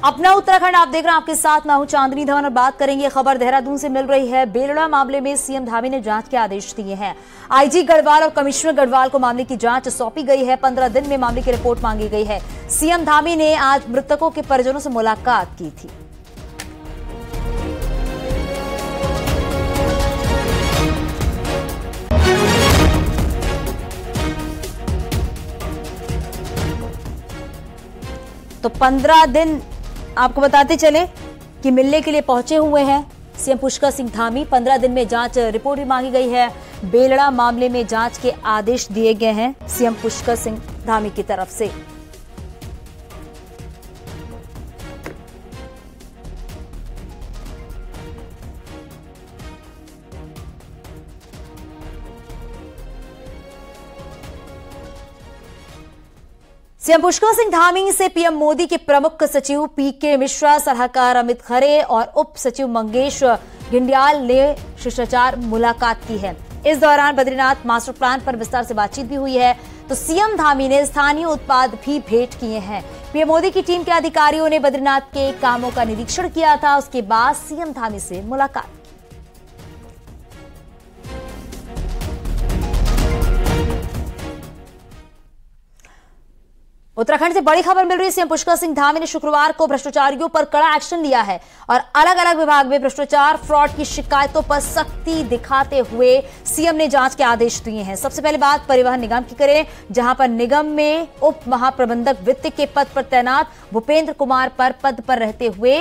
अपना उत्तराखंड आप देख रहे हैं, आपके साथ मैं हूं चांदनी धवन और बात करेंगे खबर देहरादून से मिल रही है। बेलड़ा मामले में सीएम धामी ने जांच के आदेश दिए हैं। आईजी गढ़वाल और कमिश्नर गढ़वाल को मामले की जांच सौंपी गई है। 15 दिन में मामले की रिपोर्ट मांगी गई है। सीएम धामी ने आज मृतकों के परिजनों से मुलाकात की थी। तो 15 दिन आपको बताते चले कि मिलने के लिए पहुंचे हुए हैं सीएम पुष्कर सिंह धामी। 15 दिन में जांच रिपोर्ट भी मांगी गई है। बेलड़ा मामले में जांच के आदेश दिए गए हैं सीएम पुष्कर सिंह धामी की तरफ से। सीएम पुष्कर सिंह धामी से पीएम मोदी के प्रमुख सचिव पीके मिश्रा, सलाहकार अमित खरे और उप सचिव मंगेश घिंडियाल ने शिष्टाचार मुलाकात की है। इस दौरान बद्रीनाथ मास्टर प्लान पर विस्तार से बातचीत भी हुई है। तो सीएम धामी ने स्थानीय उत्पाद भी भेंट किए हैं। पीएम मोदी की टीम के अधिकारियों ने बद्रीनाथ के कामों का निरीक्षण किया था। उसके बाद सीएम धामी से मुलाकात। उत्तराखंड से बड़ी खबर मिल रही है। सीएम पुष्कर सिंह धामी ने शुक्रवार को भ्रष्टाचारियों पर कड़ा एक्शन लिया है और अलग अलग विभाग में भ्रष्टाचार फ्रॉड की शिकायतों पर सख्ती दिखाते हुए सीएम ने जांच के आदेश दिए हैं। सबसे पहले बात परिवहन निगम की करें, जहां पर निगम में उप महाप्रबंधक वित्त के पद पर तैनात भूपेंद्र कुमार पर पद पर रहते हुए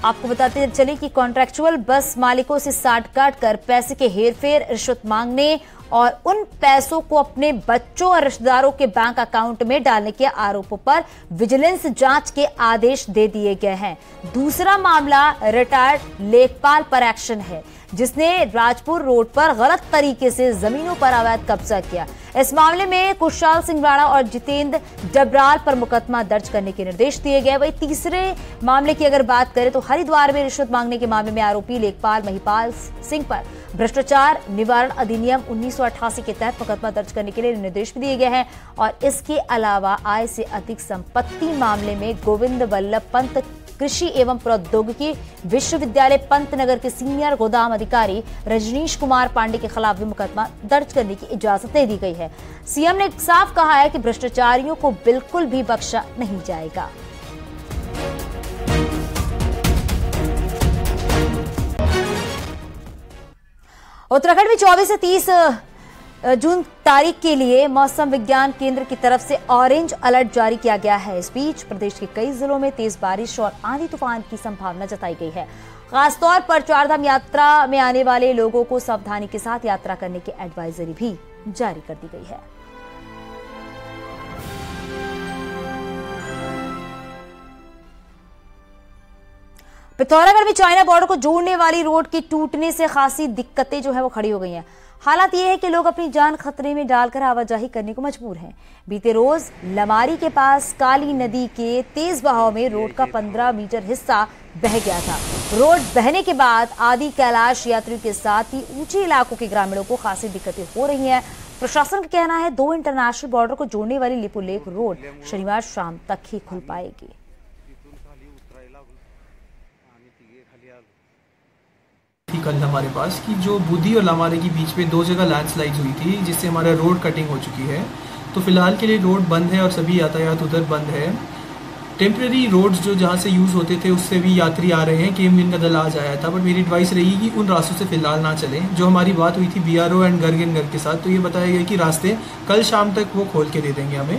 आपको बताते चले कि कॉन्ट्रैक्चुअल बस मालिकों से साठ काट कर पैसे के हेरफेर, रिश्वत मांगने और उन पैसों को अपने बच्चों और रिश्तेदारों के बैंक अकाउंट में डालने के आरोपों पर विजिलेंस जांच के आदेश दे दिए गए हैं। दूसरा मामला रिटायर्ड लेखपाल पर एक्शन है, जिसने राजपुर रोड पर गलत तरीके से जमीनों पर अवैध कब्जा किया। इस मामले में कुशाल सिंह राणा और जितेंद्र डबराल पर मुकदमा दर्ज करने के निर्देश दिए गए। वही तीसरे मामले की अगर बात करें तो हरिद्वार में रिश्वत मांगने के मामले में आरोपी लेखपाल महिपाल सिंह पर भ्रष्टाचार निवारण अधिनियम 1988 के तहत मुकदमा दर्ज करने के लिए निर्देश भी दिए गए हैं। और इसके अलावा आय से अधिक संपत्ति मामले में गोविंद वल्लभ पंत कृषि एवं प्रौद्योगिकी विश्वविद्यालय पंतनगर के सीनियर गोदाम अधिकारी रजनीश कुमार पांडे के खिलाफ भी मुकदमा दर्ज करने की इजाजत दे दी गई है। सीएम ने साफ कहा है कि भ्रष्टाचारियों को बिल्कुल भी बख्शा नहीं जाएगा। उत्तराखंड में 24 से 30 जून तारीख के लिए मौसम विज्ञान केंद्र की तरफ से ऑरेंज अलर्ट जारी किया गया है। इस बीच प्रदेश के कई जिलों में तेज बारिश और आंधी तूफान की संभावना जताई गई है। खासतौर पर चारधाम यात्रा में आने वाले लोगों को सावधानी के साथ यात्रा करने की एडवाइजरी भी जारी कर दी गई है। पिथौरागढ़ में चाइना बॉर्डर को जोड़ने वाली रोड के टूटने से खासी दिक्कतें जो है वो खड़ी हो गई हैं। हालात ये है कि लोग अपनी जान खतरे में डालकर आवाजाही करने को मजबूर हैं। बीते रोज लमारी के पास काली नदी के तेज बहाव में रोड का 15 मीटर हिस्सा बह गया था। रोड बहने के बाद आदि कैलाश यात्रियों के साथ ही ऊंचे इलाकों के ग्रामीणों को खासी दिक्कतें हो रही हैं। प्रशासन का कहना है 2 इंटरनेशनल बॉर्डर को जोड़ने वाली लिपुलेख रोड शनिवार शाम तक ही खुल पाएगी। कल हमारे पास कि जो बुद्धि और लमारे के बीच में 2 जगह लैंडस्लाइड हुई थी, जिससे हमारा रोड कटिंग हो चुकी है। तो फिलहाल के लिए रोड बंद है और सभी यातायात उधर बंद है। टेम्परेरी रोड्स जो जहाँ से यूज़ होते थे उससे भी यात्री आ रहे हैं। केएमवीएन का दल आज आया था, बट मेरी एडवाइस रही कि उन रास्तों से फिलहाल ना चलें। जो हमारी बात हुई थी बीआरओ एंड गर्गनगर के साथ, तो ये बताया गया कि रास्ते कल शाम तक वो खोल के दे देंगे हमें।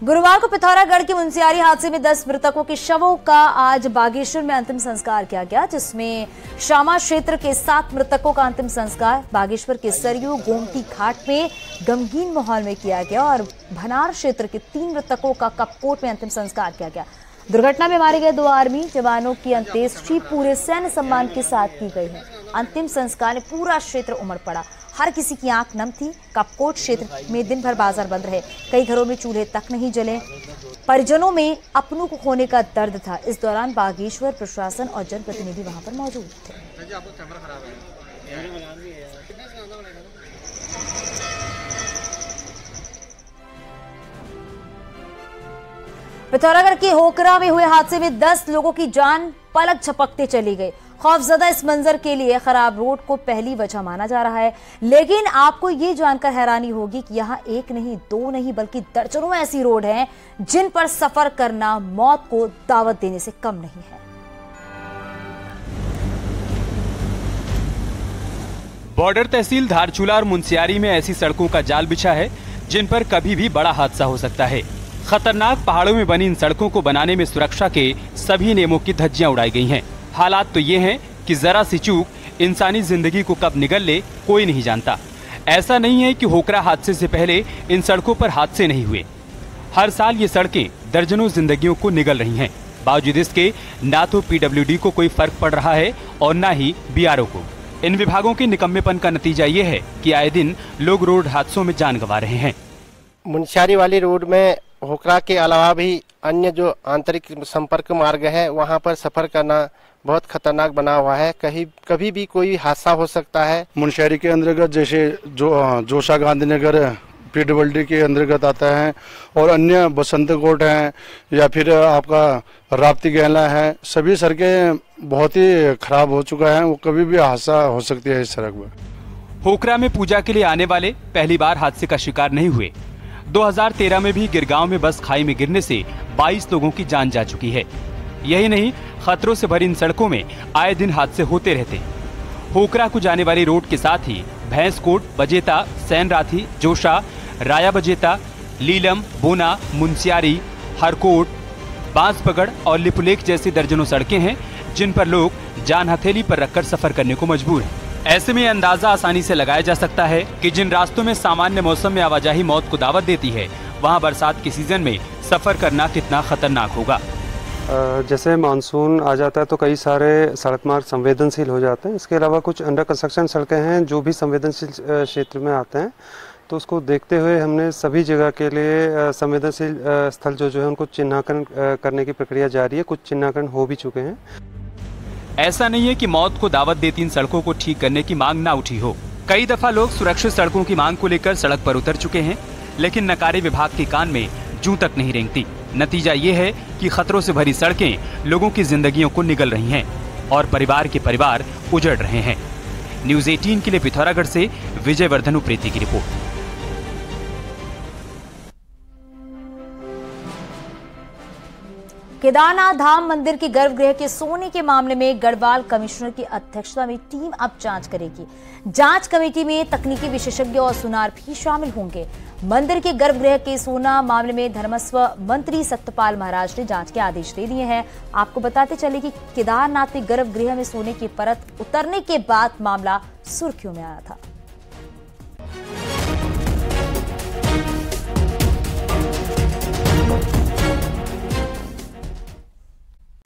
गुरुवार को पिथौरागढ़ के मुंसियारी हादसे में 10 मृतकों के शवों का आज बागेश्वर में अंतिम संस्कार किया गया, जिसमें शामा क्षेत्र के 7 मृतकों का अंतिम संस्कार बागेश्वर के सरयू गोमती घाट में गमगीन माहौल में किया गया और भनार क्षेत्र के 3 मृतकों का कपकोट में अंतिम संस्कार किया गया। दुर्घटना में मारे गए 2 आर्मी जवानों की अंत्येष्टि पूरे सैन्य सम्मान के साथ की गई है। अंतिम संस्कार में पूरा क्षेत्र उमड़ पड़ा। हर किसी की आंख नम थी। कपकोट क्षेत्र में दिन भर बाजार बंद रहे। कई घरों में चूल्हे तक नहीं जले। परिजनों में अपनों को खोने का दर्द था। इस दौरान बागेश्वर प्रशासन और जनप्रतिनिधि वहां पर मौजूद थे। पिथौरागढ़ के होकरा में हुए हादसे में 10 लोगों की जान पलक झपकते चली गई। खौफजदा इस मंजर के लिए खराब रोड को पहली वजह माना जा रहा है, लेकिन आपको ये जानकर हैरानी होगी कि यहाँ एक नहीं, दो नहीं, बल्कि दर्जनों ऐसी रोड हैं जिन पर सफर करना मौत को दावत देने से कम नहीं है। बॉर्डर तहसील धारचूला और मुंशियारी में ऐसी सड़कों का जाल बिछा है जिन पर कभी भी बड़ा हादसा हो सकता है। खतरनाक पहाड़ों में बनी इन सड़कों को बनाने में सुरक्षा के सभी नियमों की धज्जियां उड़ाई गई हैं। हालात तो ये हैं कि जरा सी चूक इंसानी जिंदगी को कब निगल ले कोई नहीं जानता। ऐसा नहीं है कि होकरा हादसे से पहले इन सड़कों पर हादसे नहीं हुए। हर साल ये सड़कें दर्जनों जिंदगियों को निगल रही हैं। बावजूद इसके ना तो पीडब्ल्यूडी को कोई फर्क पड़ रहा है और ना ही बीआरओ को। इन विभागों के निकम्मेपन का नतीजा ये है कि आए दिन लोग रोड हादसों में जान गंवा रहे हैं। मुंशियारी वाली रोड में होकरा के अलावा भी अन्य जो आंतरिक संपर्क मार्ग है वहां पर सफर करना बहुत खतरनाक बना हुआ है। कभी भी कोई हादसा हो सकता है। मुंशियारी के अंतर्गत जैसे जोशा गांधीनगर पीडब्ल्यूडी के अंतर्गत आता है और अन्य बसंतकोट है या फिर आपका राप्ती गैला है, सभी सड़कें बहुत ही खराब हो चुका है। वो कभी भी हादसा हो सकती है इस सड़क पर। होकरा में पूजा के लिए आने वाले पहली बार हादसे का शिकार नहीं हुए। 2013 में भी गिरगांव में बस खाई में गिरने से 22 लोगों की जान जा चुकी है। यही नहीं, खतरों से भरी इन सड़कों में आए दिन हादसे होते रहते। होकरा को जाने वाली रोड के साथ ही भैंसकोट, बजेता, सैनराथी, जोशा, राया बजेता, लीलम, बोना, मुंशियारी, हरकोट, बांसपगड़ और लिपुलेख जैसी दर्जनों सड़कें हैं जिन पर लोग जान हथेली पर रखकर सफर करने को मजबूर हैं। ऐसे में अंदाजा आसानी से लगाया जा सकता है कि जिन रास्तों में सामान्य मौसम में आवाजाही मौत को दावत देती है, वहां बरसात के सीजन में सफर करना कितना खतरनाक होगा। जैसे मानसून आ जाता है तो कई सारे सड़क मार्ग संवेदनशील हो जाते हैं। इसके अलावा कुछ अंडर कंस्ट्रक्शन सड़कें हैं जो भी संवेदनशील क्षेत्र में आते हैं, तो उसको देखते हुए हमने सभी जगह के लिए संवेदनशील स्थल जो है उनको चिन्हांकन करने की प्रक्रिया जारी है। कुछ चिन्हांकन हो भी चुके हैं। ऐसा नहीं है कि मौत को दावत देती इन सड़कों को ठीक करने की मांग ना उठी हो। कई दफा लोग सुरक्षित सड़कों की मांग को लेकर सड़क पर उतर चुके हैं, लेकिन नकारी विभाग के कान में जूं तक नहीं रेंगती। नतीजा ये है कि खतरों से भरी सड़कें लोगों की जिंदगियों को निगल रही हैं और परिवार के परिवार उजड़ रहे हैं। न्यूज़ 18 के लिए पिथौरागढ़ से विजय वर्धन उप्रेती की रिपोर्ट। केदारनाथ धाम मंदिर के गर्भगृह के सोने के मामले में गढ़वाल कमिश्नर की अध्यक्षता में टीम अब जांच करेगी। जांच कमेटी में तकनीकी विशेषज्ञ और सुनार भी शामिल होंगे। मंदिर के गर्भगृह के सोना मामले में धर्मस्व मंत्री सत्यपाल महाराज ने जांच के आदेश दे दिए हैं। आपको बताते चले कि केदारनाथ में गर्भगृह में सोने की परत उतरने के बाद मामला सुर्खियों में आया था।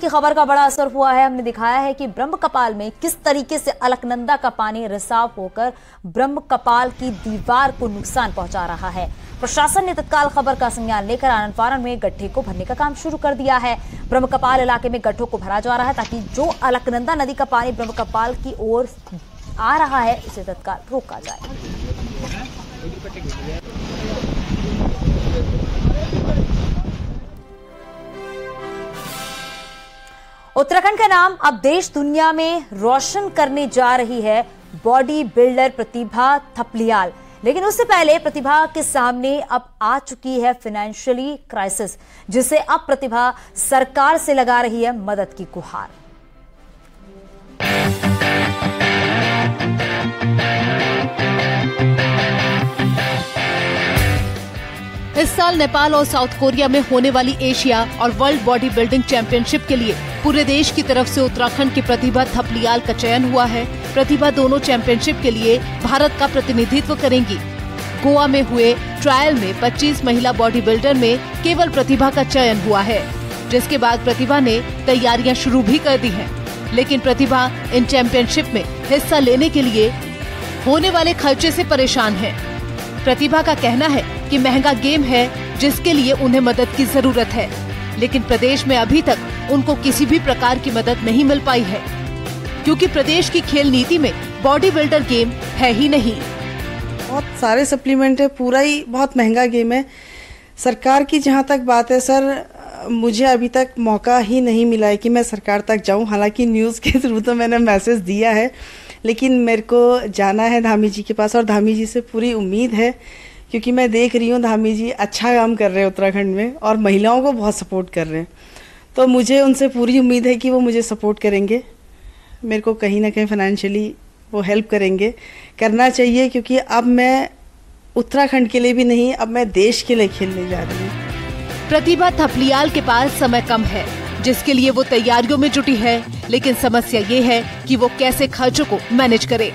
की खबर का बड़ा असर हुआ है। हमने दिखाया है कि ब्रह्मकपाल में किस तरीके से अलकनंदा का पानी रिसाव होकर ब्रह्मकपाल की दीवार को नुकसान पहुंचा रहा है। प्रशासन ने तत्काल खबर का संज्ञान लेकर आनन फानन में गड्ढे को भरने का काम शुरू कर दिया है। ब्रह्मकपाल इलाके में गड्ढों को भरा जा रहा है ताकि जो अलकनंदा नदी का पानी ब्रह्मकपाल की ओर आ रहा है उसे तत्काल रोका जाए। उत्तराखंड का नाम अब देश दुनिया में रोशन करने जा रही है बॉडी बिल्डर प्रतिभा थपलियाल। लेकिन उससे पहले प्रतिभा के सामने अब आ चुकी है फाइनेंशियली क्राइसिस, जिसे अब प्रतिभा सरकार से लगा रही है मदद की गुहार। इस साल नेपाल और साउथ कोरिया में होने वाली एशिया और वर्ल्ड बॉडी बिल्डिंग चैंपियनशिप के लिए पूरे देश की तरफ से उत्तराखंड की प्रतिभा थपलियाल का चयन हुआ है। प्रतिभा दोनों चैंपियनशिप के लिए भारत का प्रतिनिधित्व करेंगी। गोवा में हुए ट्रायल में 25 महिला बॉडी बिल्डर में केवल प्रतिभा का चयन हुआ है, जिसके बाद प्रतिभा ने तैयारियां शुरू भी कर दी हैं। लेकिन प्रतिभा इन चैंपियनशिप में हिस्सा लेने के लिए होने वाले खर्चे से परेशान है। प्रतिभा का कहना है कि महंगा गेम है जिसके लिए उन्हें मदद की जरूरत है, लेकिन प्रदेश में अभी तक उनको किसी भी प्रकार की मदद नहीं मिल पाई है, क्योंकि प्रदेश की खेल नीति में बॉडी बिल्डर गेम है ही नहीं। बहुत सारे सप्लीमेंट है, पूरा ही बहुत महंगा गेम है। सरकार की जहाँ तक बात है सर, मुझे अभी तक मौका ही नहीं मिला है कि मैं सरकार तक जाऊं। हालांकि न्यूज़ के थ्रू तो मैंने मैसेज दिया है, लेकिन मेरे को जाना है धामी जी के पास और धामी जी से पूरी उम्मीद है, क्योंकि मैं देख रही हूँ धामी जी अच्छा काम कर रहे हैं उत्तराखंड में और महिलाओं को बहुत सपोर्ट कर रहे हैं। तो मुझे उनसे पूरी उम्मीद है कि वो मुझे सपोर्ट करेंगे, मेरे को कहीं ना कहीं फाइनेंशियली वो हेल्प करेंगे। करना चाहिए, क्योंकि अब मैं उत्तराखंड के लिए भी नहीं, अब मैं देश के लिए खेलने जा रही हूँ। प्रतिभा थपलियाल के पास समय कम है, जिसके लिए वो तैयारियों में जुटी है, लेकिन समस्या ये है कि वो कैसे खर्चों को मैनेज करे।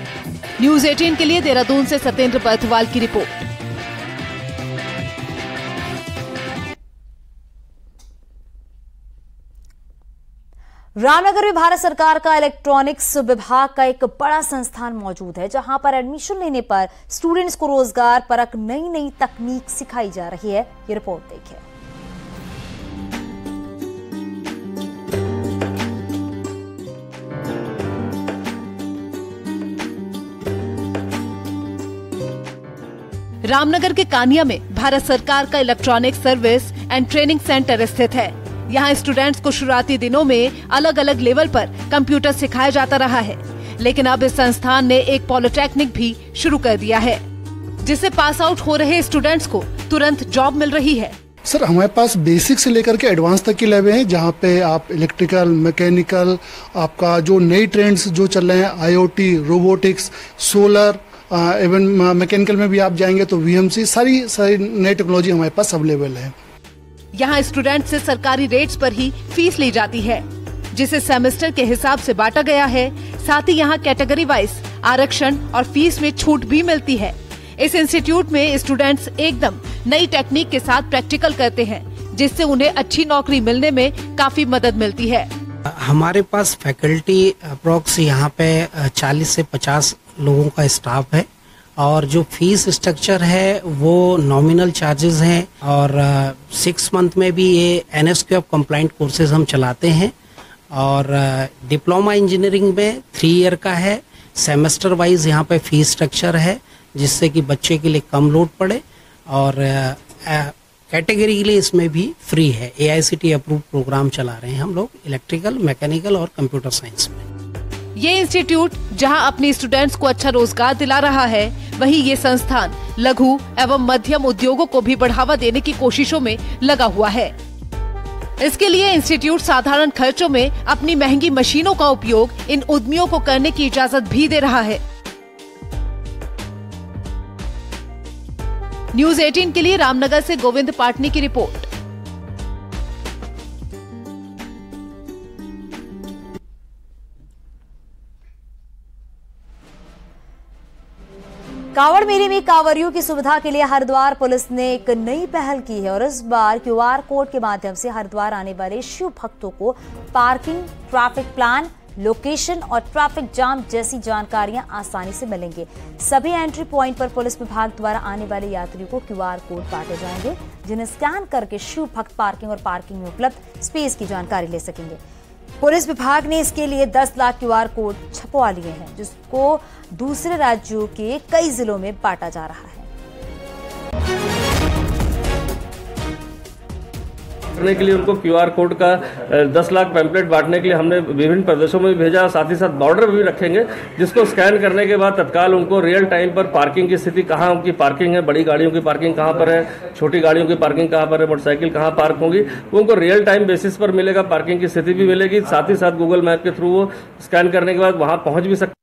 न्यूज़ 18 के लिए देहरादून से सत्येंद्र बर्थवाल की रिपोर्ट। रामनगर में भारत सरकार का इलेक्ट्रॉनिक्स विभाग का एक बड़ा संस्थान मौजूद है, जहां पर एडमिशन लेने पर स्टूडेंट्स को रोजगार परक नई नई तकनीक सिखाई जा रही है। ये रिपोर्ट देखिए। रामनगर के कानिया में भारत सरकार का electronic service and training centre स्थित है। यहाँ स्टूडेंट्स को शुरुआती दिनों में अलग अलग लेवल पर कंप्यूटर सिखाया जाता रहा है, लेकिन अब इस संस्थान ने एक पॉलिटेक्निक भी शुरू कर दिया है, जिससे पास आउट हो रहे स्टूडेंट्स को तुरंत जॉब मिल रही है। सर, हमारे पास बेसिक से लेकर के एडवांस तक की लैबें हैं, जहाँ पे आप इलेक्ट्रिकल, मैकेनिकल, आपका जो नई ट्रेंड्स जो चल रहे हैं, IoT, robotics, solar, even mechanical में भी आप जाएंगे तो VMC, सारी नई टेक्नोलॉजी हमारे पास अवेलेबल है। यहाँ स्टूडेंट से सरकारी रेट्स पर ही फीस ली जाती है, जिसे सेमेस्टर के हिसाब से बांटा गया है। साथ ही यहाँ कैटेगरी वाइज आरक्षण और फीस में छूट भी मिलती है। इस इंस्टीट्यूट में स्टूडेंट्स एकदम नई टेक्निक के साथ प्रैक्टिकल करते हैं, जिससे उन्हें अच्छी नौकरी मिलने में काफी मदद मिलती है। हमारे पास फैकल्टी अप्रोक्स यहाँ पे 40 से 50 लोगों का स्टाफ है, और जो फीस स्ट्रक्चर है वो नॉमिनल चार्जेस हैं, और 6 मंथ में भी ये NSQF कंप्लाइंट कोर्सेज हम चलाते हैं। और डिप्लोमा इंजीनियरिंग में 3 ईयर का है। सेमेस्टर वाइज यहाँ पे फीस स्ट्रक्चर है, जिससे कि बच्चे के लिए कम लोड पड़े, और कैटेगरी के लिए इसमें भी फ्री है। AICTE अप्रूव प्रोग्राम चला रहे हैं हम लोग इलेक्ट्रिकल, मैकेनिकल और कंप्यूटर साइंस में। ये इंस्टीट्यूट जहां अपने स्टूडेंट्स को अच्छा रोजगार दिला रहा है, वहीं ये संस्थान लघु एवं मध्यम उद्योगों को भी बढ़ावा देने की कोशिशों में लगा हुआ है। इसके लिए इंस्टीट्यूट साधारण खर्चों में अपनी महंगी मशीनों का उपयोग इन उद्यमियों को करने की इजाजत भी दे रहा है। न्यूज़ 18 के लिए रामनगर से गोविंद पाटनी की रिपोर्ट। कांवड़ मेले में कांवरियों की सुविधा के लिए हरिद्वार पुलिस ने एक नई पहल की है और इस बार QR कोड के माध्यम से हरिद्वार आने वाले शिव भक्तों को पार्किंग, ट्रैफिक प्लान, लोकेशन और ट्रैफिक जाम जैसी जानकारियां आसानी से मिलेंगे। सभी एंट्री पॉइंट पर पुलिस विभाग द्वारा आने वाले यात्रियों को QR कोड बांटे जाएंगे, जिन्हें स्कैन करके शिव भक्त पार्किंग और पार्किंग में उपलब्ध स्पेस की जानकारी ले सकेंगे। पुलिस विभाग ने इसके लिए 10 लाख QR कोड छपवा लिए हैं, जिसको दूसरे राज्यों के कई जिलों में बांटा जा रहा है। करने के लिए उनको QR कोड का 10 लाख पैम्पलेट बांटने के लिए हमने विभिन्न प्रदेशों में भेजा। साथ ही साथ बॉर्डर भी रखेंगे, जिसको स्कैन करने के बाद तत्काल उनको रियल टाइम पर पार्किंग की स्थिति, कहाँ उनकी पार्किंग है, बड़ी गाड़ियों की पार्किंग कहाँ पर है, छोटी गाड़ियों की पार्किंग कहाँ पर है, मोटरसाइकिल कहाँ पार्क होंगी, वो उनको रियल टाइम बेसिस पर मिलेगा, पार्किंग की स्थिति भी मिलेगी। साथ ही साथ गूगल मैप के थ्रू वो स्कैन करने के बाद वहाँ पहुँच भी सकते।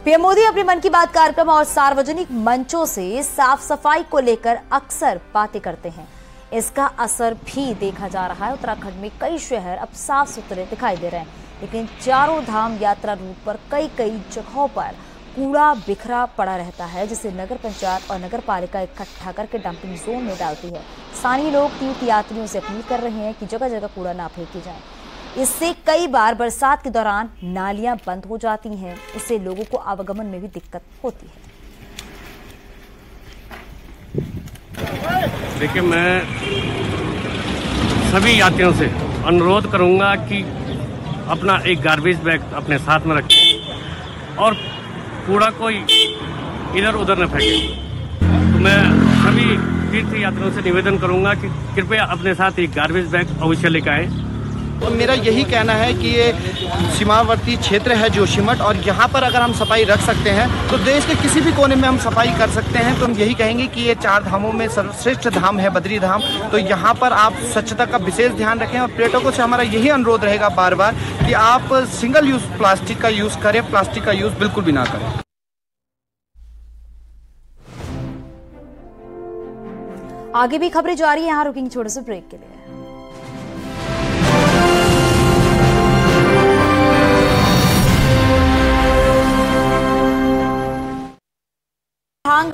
पीएम मोदी अपने मन की बात कार्यक्रम और सार्वजनिक मंचों से साफ सफाई को लेकर अक्सर बातें करते हैं। इसका असर भी देखा जा रहा है। उत्तराखंड में कई शहर अब साफ सुथरे दिखाई दे रहे हैं, लेकिन चारों धाम यात्रा रूट पर कई जगहों पर कूड़ा बिखरा पड़ा रहता है, जिसे नगर पंचायत और नगर पालिका इकट्ठा करके डंपिंग जोन में डालती है। स्थानीय लोग तीर्थ यात्रियों से अपील कर रहे हैं कि जगह जगह कूड़ा ना फेंकी जाए। इससे कई बार बरसात के दौरान नालियां बंद हो जाती हैं, इससे लोगों को आवागमन में भी दिक्कत होती है। देखिए, मैं सभी यात्रियों से अनुरोध करूंगा कि अपना एक गार्बेज बैग अपने साथ में रखें और कूड़ा कोई इधर उधर न फेंके। तो मैं सभी तीर्थ यात्रियों से निवेदन करूंगा कि कृपया अपने साथ एक गार्बेज बैग अवश्य लेकर आएं। तो मेरा यही कहना है कि ये सीमावर्ती क्षेत्र है जोशीमठ, और यहाँ पर अगर हम सफाई रख सकते हैं तो देश के किसी भी कोने में हम सफाई कर सकते हैं। तो हम यही कहेंगे कि ये 4 धामों में सर्वश्रेष्ठ धाम है बद्री धाम, तो यहाँ पर आप स्वच्छता का विशेष ध्यान रखें। और पर्यटकों से हमारा यही अनुरोध रहेगा बार बार कि आप सिंगल यूज प्लास्टिक का यूज़ करें, प्लास्टिक का यूज़ बिल्कुल भी ना करें। आगे भी खबरें जारी है, यहाँ रुकेंगे छोटे से ब्रेक के लिए। भांग